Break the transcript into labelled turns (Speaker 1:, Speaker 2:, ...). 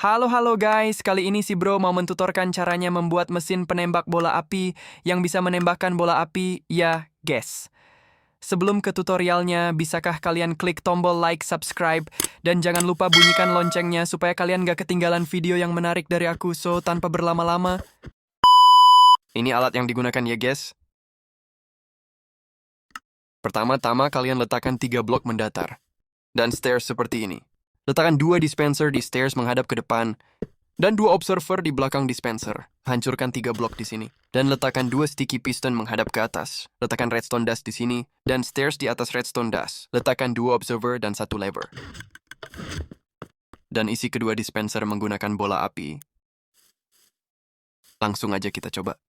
Speaker 1: Halo guys, kali ini si bro mau mentutorkan caranya membuat mesin penembak bola api yang bisa menembakkan bola api, ya guys. Sebelum ke tutorialnya, bisakah kalian klik tombol like, subscribe, dan jangan lupa bunyikan loncengnya supaya kalian gak ketinggalan video yang menarik dari aku. So, tanpa berlama-lama, ini alat yang digunakan ya guys. Pertama-tama kalian letakkan 3 blok mendatar, dan stairs seperti ini. Letakkan 2 dispenser di stairs menghadap ke depan, dan 2 observer di belakang dispenser. Hancurkan 3 blok di sini. Dan letakkan 2 sticky piston menghadap ke atas. Letakkan redstone dust di sini, dan stairs di atas redstone dust. Letakkan 2 observer dan 1 lever. Dan isi kedua dispenser menggunakan bola api. Langsung aja kita coba.